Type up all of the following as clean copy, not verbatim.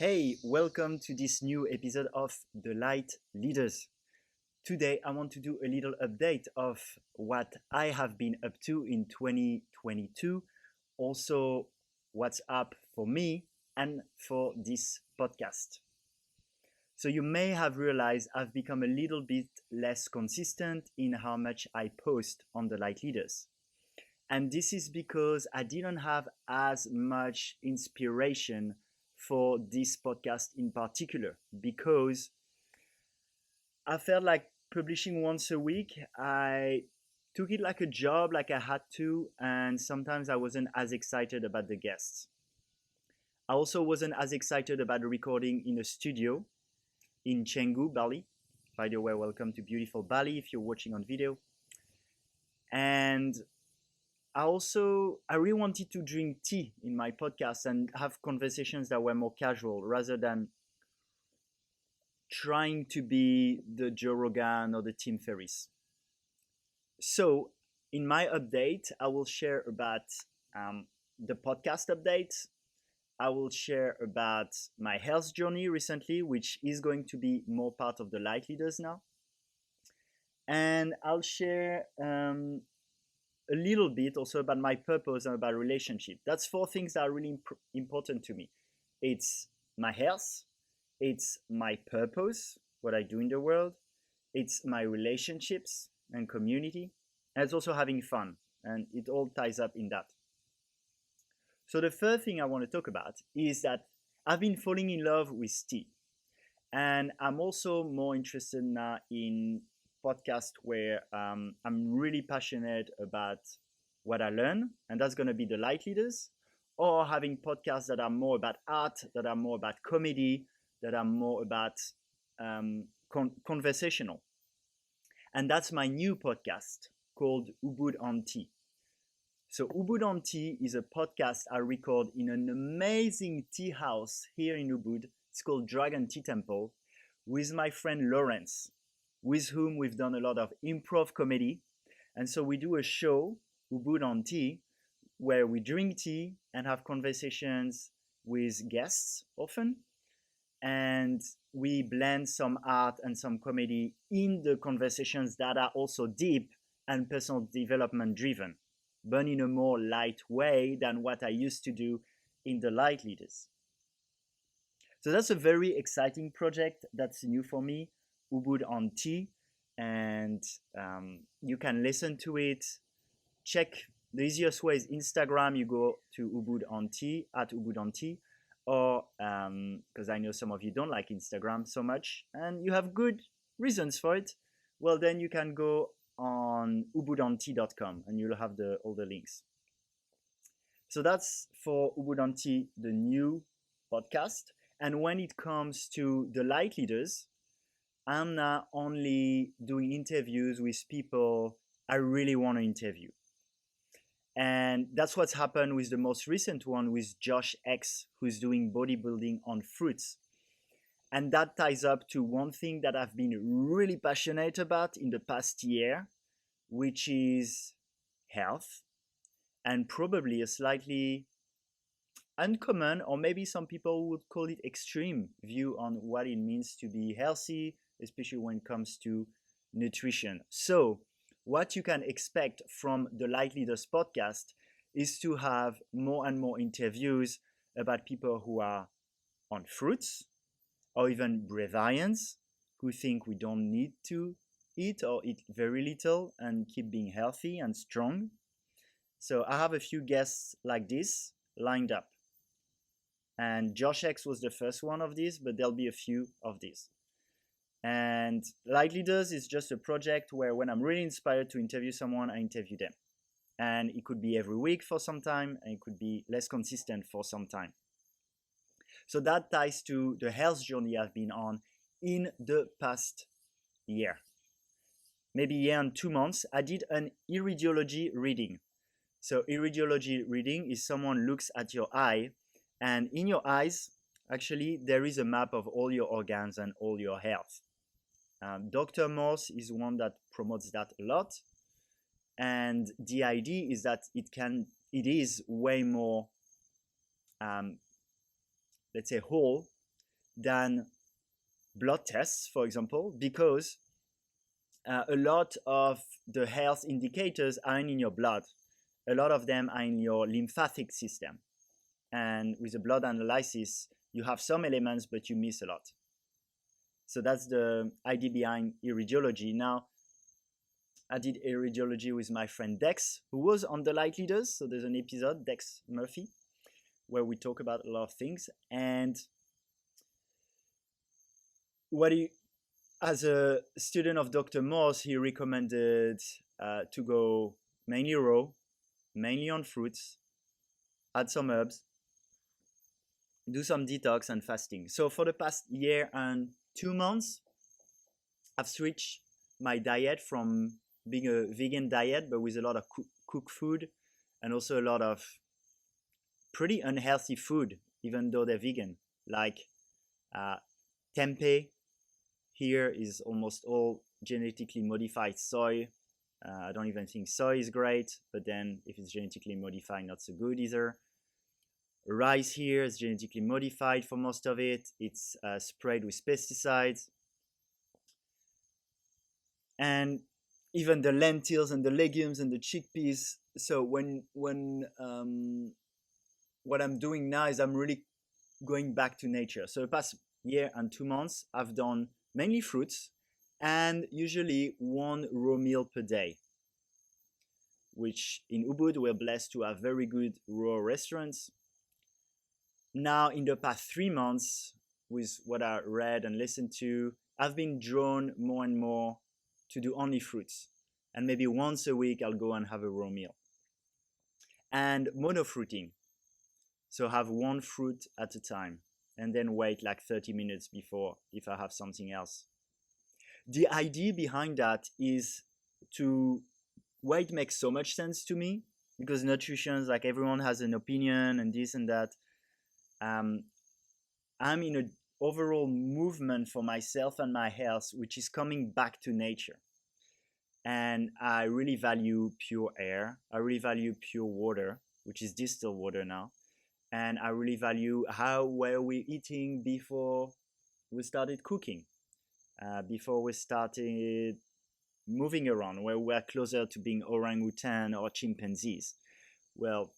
Hey, welcome to this new episode of The Light Leaders. Today, I want to do a little update of what I have been up to in 2022, also what's up for me and for this podcast. So, you may have realized I've become a little bit less consistent in how much I post on The Light Leaders. And this is because I didn't have as much inspiration for this podcast in particular, because I felt like publishing once a week, I took it like a job, like I had to, and sometimes I wasn't as excited about the guests. I also wasn't as excited about recording in a studio in Canggu, Bali. By the way, welcome to beautiful Bali if you're watching on video. And I really wanted to drink tea in my podcast and have conversations that were more casual rather than trying to be the Joe Rogan or the Tim Ferriss. So in my update, I will share about the podcast update. I will share about my health journey recently, which is going to be more part of the Light Leaders now. And I'll share a little bit also about my purpose and about relationship. That's four things that are really important to me. It's my health, it's my purpose, what I do in the world, it's my relationships and community, and it's also having fun, and it all ties up in that. So the first thing I want to talk about is that I've been falling in love with tea, and I'm also more interested now in podcast where I'm really passionate about what I learn, and that's going to be the Light Leaders, or having podcasts that are more about art, that are more about comedy, that are more about conversational. And that's my new podcast called Ubud on Tea. So Ubud on Tea is a podcast I record in an amazing tea house here in Ubud. It's called Dragon Tea Temple, with my friend Lawrence, with whom we've done a lot of improv comedy. And so we do a show, Ubud on Tea, where we drink tea and have conversations with guests often. And we blend some art and some comedy in the conversations that are also deep and personal development driven, but in a more light way than what I used to do in the Light Leaders. So that's a very exciting project that's new for me, Ubud on Tea, and you can listen to it. Check, the easiest way is Instagram. You go to Ubud on Tea, at Ubud on Tea, or because I know some of you don't like Instagram so much and you have good reasons for it, well, then you can go on ubudontea.com and you'll have all the links. So that's for Ubud on Tea, the new podcast. And when it comes to the Light Leaders, I'm not only doing interviews with people I really want to interview. And that's what's happened with the most recent one with Josh X, who's doing bodybuilding on fruits. And that ties up to one thing that I've been really passionate about in the past year, which is health, and probably a slightly uncommon, or maybe some people would call it extreme, view on what it means to be healthy, especially when it comes to nutrition. So what you can expect from the Light Leaders podcast is to have more and more interviews about people who are on fruits, or even breatharians who think we don't need to eat or eat very little and keep being healthy and strong. So I have a few guests like this lined up. And Josh X was the first one of these, but there'll be a few of these. And Light Leaders is just a project where when I'm really inspired to interview someone, I interview them. And it could be every week for some time, and it could be less consistent for some time. So that ties to the health journey I've been on in the past year. Maybe a year and 2 months, I did an iridiology reading. So iridiology reading is someone looks at your eye, and in your eyes, actually, there is a map of all your organs and all your health. Dr. Morse is one that promotes that a lot. And the idea is that it is way more, let's say, whole than blood tests, for example, because a lot of the health indicators aren't in your blood. A lot of them are in your lymphatic system. And with a blood analysis, you have some elements, but you miss a lot. So that's the idea behind iridiology. Now, I did iridiology with my friend Dex, who was on the Lightleaders. So there's an episode, Dex Murphy, where we talk about a lot of things. And as a student of Dr. Morse, he recommended to go mainly raw, mainly on fruits, add some herbs, do some detox and fasting. So for the past year and 2 months, I've switched my diet from being a vegan diet, but with a lot of cooked food and also a lot of pretty unhealthy food, even though they're vegan, like tempeh. Here is almost all genetically modified soy. I don't even think soy is great, but then if it's genetically modified, not so good either. Rice here is genetically modified for most of it. It's sprayed with pesticides. And even the lentils and the legumes and the chickpeas. So when what I'm doing now is I'm really going back to nature. So the past year and 2 months, I've done mainly fruits and usually 1 raw meal per day, which in Ubud we're blessed to have very good raw restaurants. Now in the past 3 months, with what I read and listened to, I've been drawn more and more to do only fruits. And maybe once a week I'll go and have a raw meal. And monofruiting. So have 1 fruit at a time and then wait like 30 minutes before if I have something else. The idea behind that is why it makes so much sense to me, because nutrition, like everyone has an opinion and this and that. I'm in an overall movement for myself and my health, which is coming back to nature. And I really value pure air. I really value pure water, which is distilled water now. And I really value how were we eating before we started cooking, before we started moving around, where we're closer to being orangutan or chimpanzees. Well,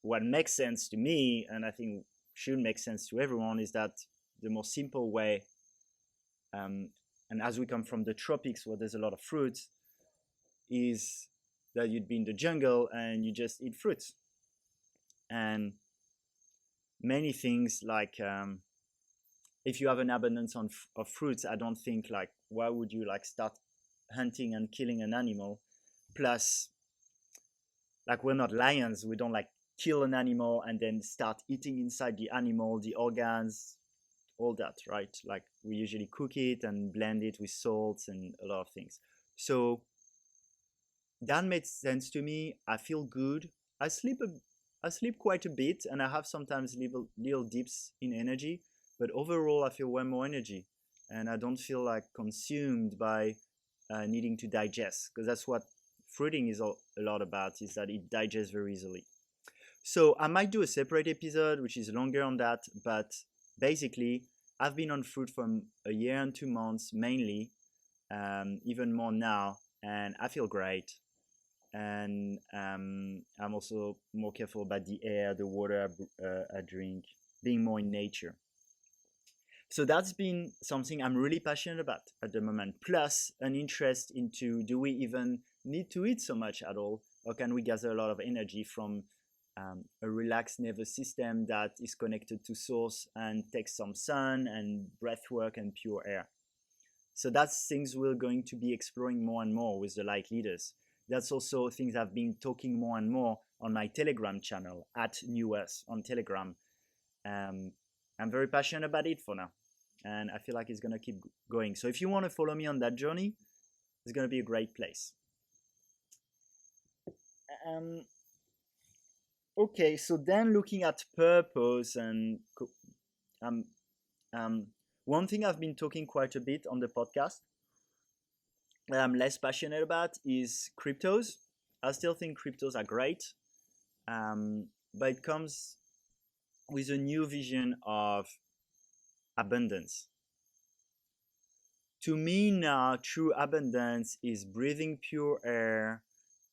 what makes sense to me, and I think should make sense to everyone, is that the most simple way, and as we come from the tropics where there's a lot of fruits, is that you'd be in the jungle and you just eat fruits. And many things like if you have an abundance of fruits, I don't think like why would you like start hunting and killing an animal? Plus, like we're not lions, we don't like kill an animal and then start eating inside the animal, the organs, all that, right? Like we usually cook it and blend it with salts and a lot of things. So that makes sense to me. I feel good. I sleep quite a bit, and I have sometimes little dips in energy. But overall, I feel way more energy, and I don't feel like consumed by needing to digest, because that's what fruiting is a lot about, is that it digests very easily. So I might do a separate episode, which is longer on that, but basically, I've been on fruit for a year and 2 months, mainly, even more now, and I feel great. And I'm also more careful about the air, the water I drink, being more in nature. So that's been something I'm really passionate about at the moment, plus an interest into, do we even need to eat so much at all, or can we gather a lot of energy from a relaxed nervous system that is connected to source and takes some sun and breath work and pure air. So that's things we're going to be exploring more and more with the Lightleaders. That's also things I've been talking more and more on my Telegram channel, @New Earth on Telegram. I'm very passionate about it for now, and I feel like it's going to keep going. So if you want to follow me on that journey, it's going to be a great place. Okay, so then looking at purpose and one thing I've been talking quite a bit on the podcast that I'm less passionate about is cryptos. I still think cryptos are great, but it comes with a new vision of abundance. To me now, true abundance is breathing pure air,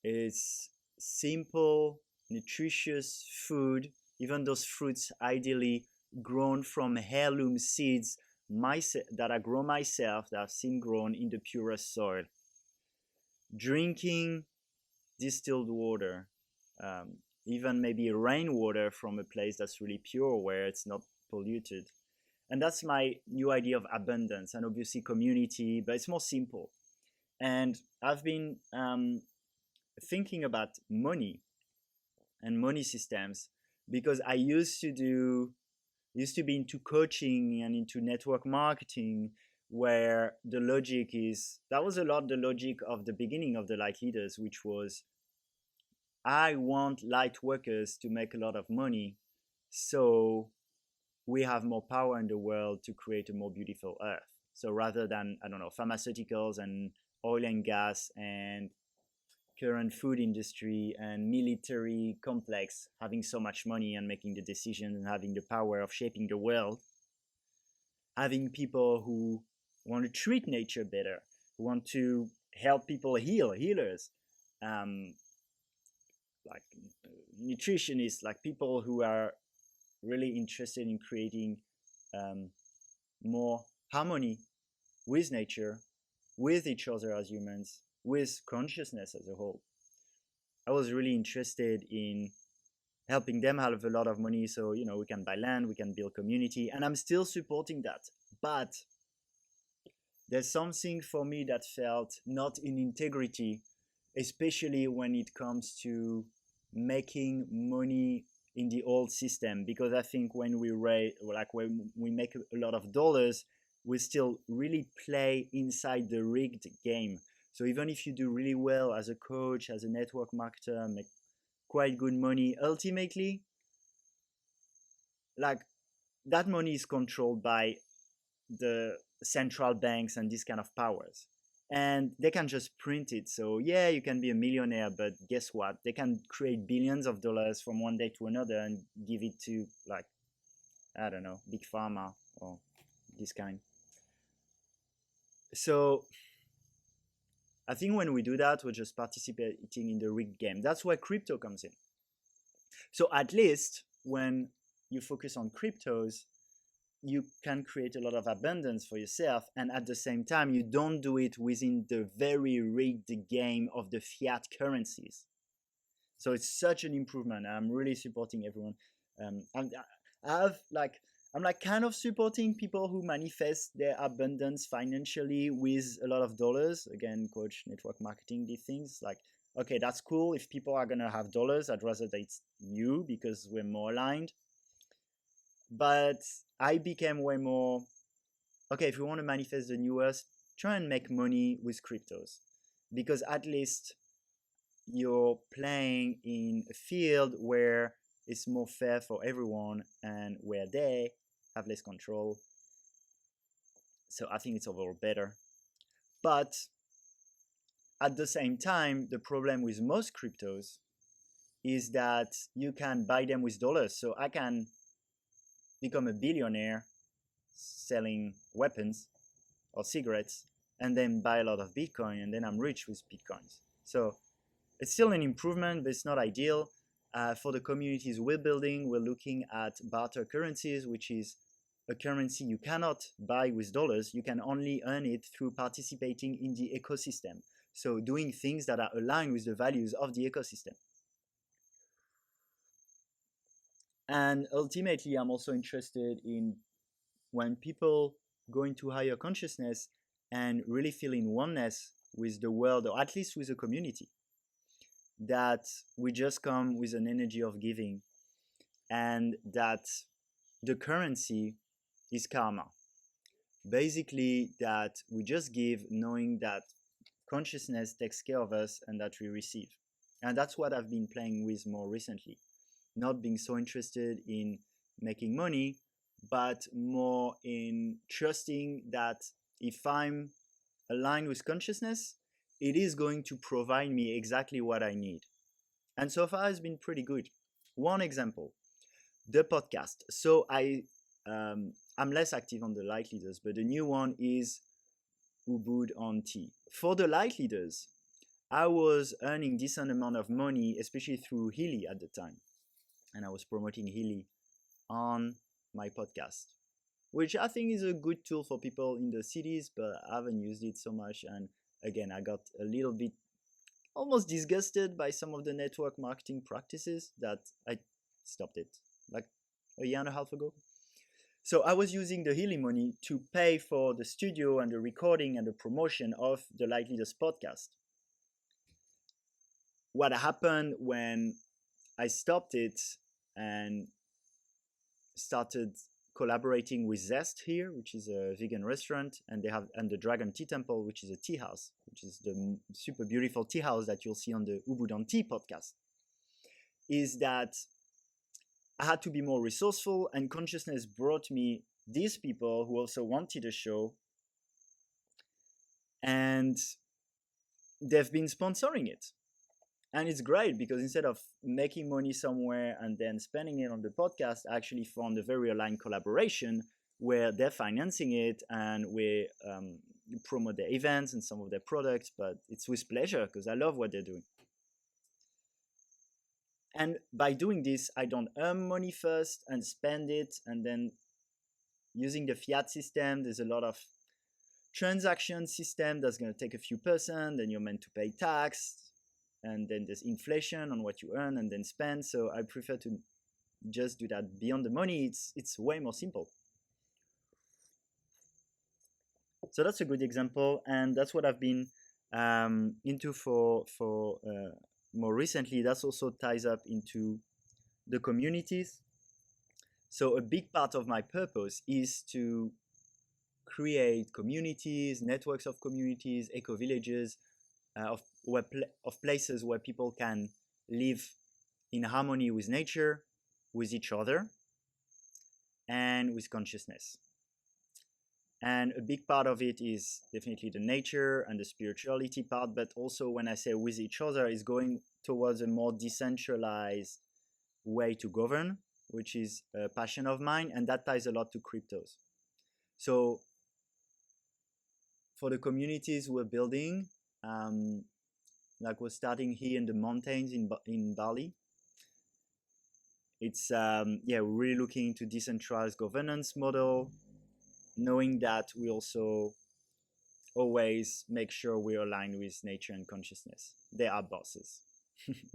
it's simple, nutritious food, even those fruits ideally grown from heirloom seeds that I grow myself, that I've seen grown in the purest soil. Drinking distilled water, even maybe rainwater from a place that's really pure where it's not polluted. And that's my new idea of abundance, and obviously community, but it's more simple. And I've been thinking about money and money systems because I used to be into coaching and into network marketing, where the logic is that was a lot the logic of the beginning of the Light Leaders, which was I want light workers to make a lot of money, so we have more power in the world to create a more beautiful earth. So rather than, I don't know, pharmaceuticals and oil and gas and current food industry and military complex having so much money and making the decisions and having the power of shaping the world, having people who want to treat nature better, who want to help people healers, um, like nutritionists, like people who are really interested in creating um, more harmony with nature, with each other as humans, with consciousness as a whole. I was really interested in helping them have a lot of money so, we can buy land, we can build community, and I'm still supporting that. But there's something for me that felt not in integrity, especially when it comes to making money in the old system, because I think when when we make a lot of dollars, we still really play inside the rigged game. So even if you do really well as a coach, as a network marketer, make quite good money, ultimately, like that money is controlled by the central banks and these kind of powers. And they can just print it. So yeah, you can be a millionaire, but guess what? They can create billions of dollars from one day to another and give it to, like, I don't know, big pharma or this kind. So I think when we do that, we're just participating in the rigged game. That's where crypto comes in. So at least when you focus on cryptos, you can create a lot of abundance for yourself, and at the same time you don't do it within the very rigged game of the fiat currencies. So it's such an improvement. I'm really supporting everyone. I'm like kind of supporting people who manifest their abundance financially with a lot of dollars. Again, coach, network marketing, these things. Like, okay, that's cool. If people are gonna have dollars, I'd rather that it's you because we're more aligned. But I became way more, okay, if you want to manifest the new earth, try and make money with cryptos, because at least you're playing in a field where it's more fair for everyone and where they have less control. So I think it's overall better. But at the same time, the problem with most cryptos is that you can buy them with dollars. So I can become a billionaire selling weapons or cigarettes and then buy a lot of Bitcoin, and then I'm rich with Bitcoins. So it's still an improvement, but it's not ideal. For the communities we're building, we're looking at barter currencies, which is a currency you cannot buy with dollars. You can only earn it through participating in the ecosystem. So doing things that are aligned with the values of the ecosystem. And ultimately, I'm also interested in when people go into higher consciousness and really feel in oneness with the world, or at least with the community, that we just come with an energy of giving, and that the currency is karma. Basically, that we just give knowing that consciousness takes care of us and that we receive. And that's what I've been playing with more recently. Not being so interested in making money, but more in trusting that if I'm aligned with consciousness, it is going to provide me exactly what I need. And so far, it's been pretty good. One example, the podcast. So I I'm less active on the Light Leaders, but the new one is Ubud on Tea. For the Light Leaders, I was earning decent amount of money, especially through Healy at the time. And I was promoting Healy on my podcast, which I think is a good tool for people in the cities, but I haven't used it so much. And again, I got a little bit almost disgusted by some of the network marketing practices that I stopped it like a year and a half ago. So I was using the Healy money to pay for the studio and the recording and the promotion of the Lightleaders podcast. What happened when I stopped it and started collaborating with Zest here, which is a vegan restaurant, and the Dragon Tea Temple, which is a tea house, which is the super beautiful tea house that you'll see on the Ubud on Tea podcast, is that I had to be more resourceful, and consciousness brought me these people who also wanted a show, and they've been sponsoring it. And it's great because instead of making money somewhere and then spending it on the podcast, I actually found a very aligned collaboration where they're financing it and we promote their events and some of their products, but it's with pleasure because I love what they're doing. And by doing this, I don't earn money first and spend it. And then using the fiat system, there's a lot of transaction system that's going to take a few percent, then you're meant to pay tax. And then there's inflation on what you earn and then spend. So I prefer to just do that beyond the money. It's way more simple. So that's a good example, and that's what I've been into for more recently. That also ties up into the communities. So a big part of my purpose is to create communities, networks of communities, eco-villages, of places where people can live in harmony with nature, with each other, and with consciousness. And a big part of it is definitely the nature and the spirituality part, but also when I say with each other, is going towards a more decentralized way to govern, which is a passion of mine, and that ties a lot to cryptos. So for the communities we're building, like we're starting here in the mountains in Bali. It's we're really looking into decentralized governance model, knowing that we also always make sure we're aligned with nature and consciousness. They are bosses,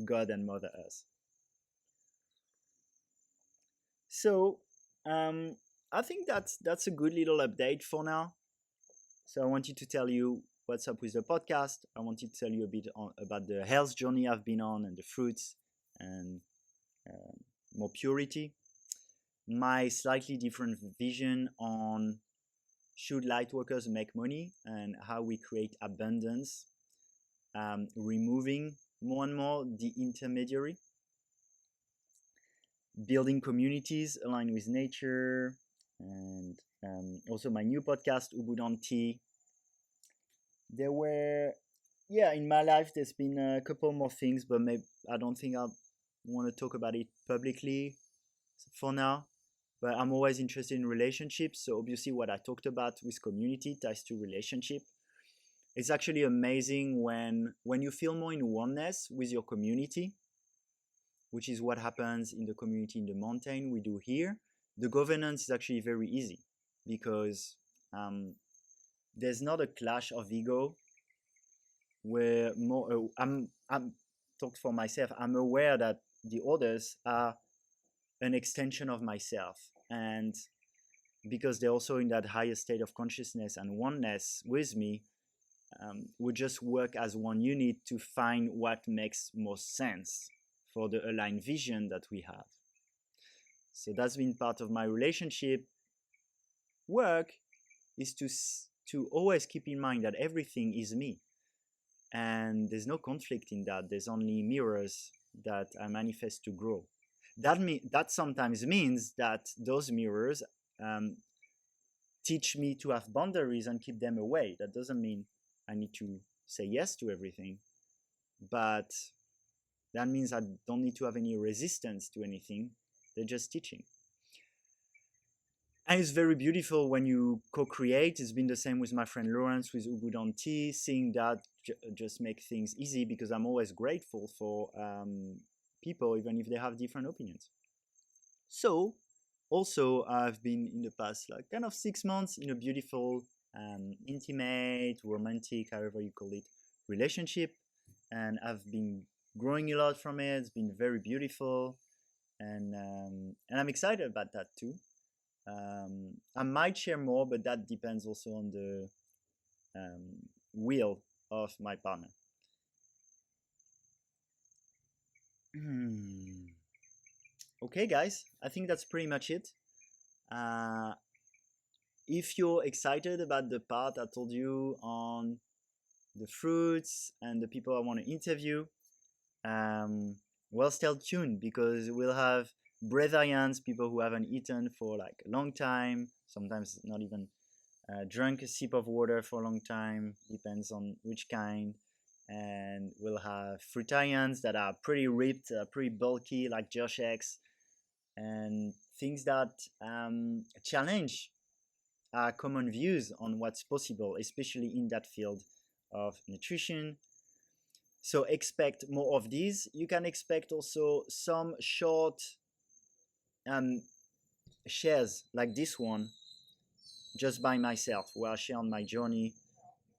God and Mother Earth. So I think that's a good little update for now. So I wanted to tell you what's up with the podcast. I wanted to tell you a bit about the health journey I've been on and the fruits and more purity. My slightly different vision on should light workers make money and how we create abundance, removing more and more the intermediary, building communities aligned with nature, and also my new podcast, Ubud on Tea. There were, in my life, there's been a couple more things, but maybe I don't think I want to talk about it publicly for now. But I'm always interested in relationships. So obviously what I talked about with community ties to relationship. It's actually amazing when you feel more in oneness with your community, which is what happens in the community in the mountain we do here. The governance is actually very easy because there's not a clash of ego where more I'm talked for myself. I'm aware that the others are an extension of myself, and because they're also in that higher state of consciousness and oneness with me, we just work as one unit to find what makes most sense for the aligned vision that we have. So that's been part of my relationship work, is to always keep in mind that everything is me, and there's no conflict in that. There's only mirrors that I manifest to grow. That sometimes means that those mirrors teach me to have boundaries and keep them away. That doesn't mean I need to say yes to everything, but that means I don't need to have any resistance to anything. They're just teaching. And it's very beautiful when you co-create. It's been the same with my friend Lawrence with Ubud Tea. Seeing that just make things easy, because I'm always grateful for people, even if they have different opinions. So also I've been in the past like kind of 6 months in a beautiful intimate, romantic, however you call it, relationship, and I've been growing a lot from it. It's been very beautiful, and I'm excited about that too. I might share more, but that depends also on the will of my partner. Okay, guys, I think that's pretty much it. Uh, if you're excited about the part I told you on the fruits and the people I want to interview, um, well, stay tuned, because we'll have breatharians, people who haven't eaten for like a long time, sometimes not even drunk a sip of water for a long time, depends on which kind. And we'll have fruitarians that are pretty ripped, pretty bulky, like Josh X, and things that challenge our common views on what's possible, especially in that field of nutrition. So expect more of these. You can expect also some short um, shares like this one, just by myself, where I share on my journey.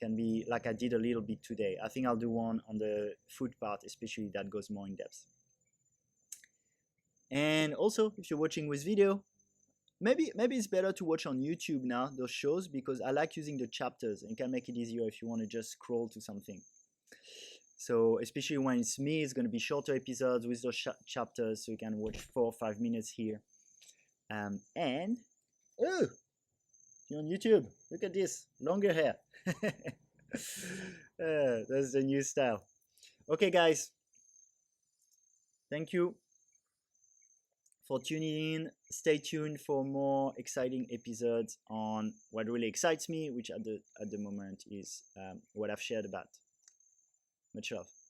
Can be like I did a little bit today. I think I'll do one on the food part, especially that goes more in depth. And also, if you're watching with video, maybe it's better to watch on YouTube now, those shows, because I like using the chapters and can make it easier if you want to just scroll to something. So especially when it's me, it's going to be shorter episodes with those chapters, so you can watch 4 or 5 minutes here. And oh, you're on YouTube. Look at this, longer hair. That's the new style. Okay, guys. Thank you for tuning in. Stay tuned for more exciting episodes on what really excites me, which at the moment is what I've shared about. Much love.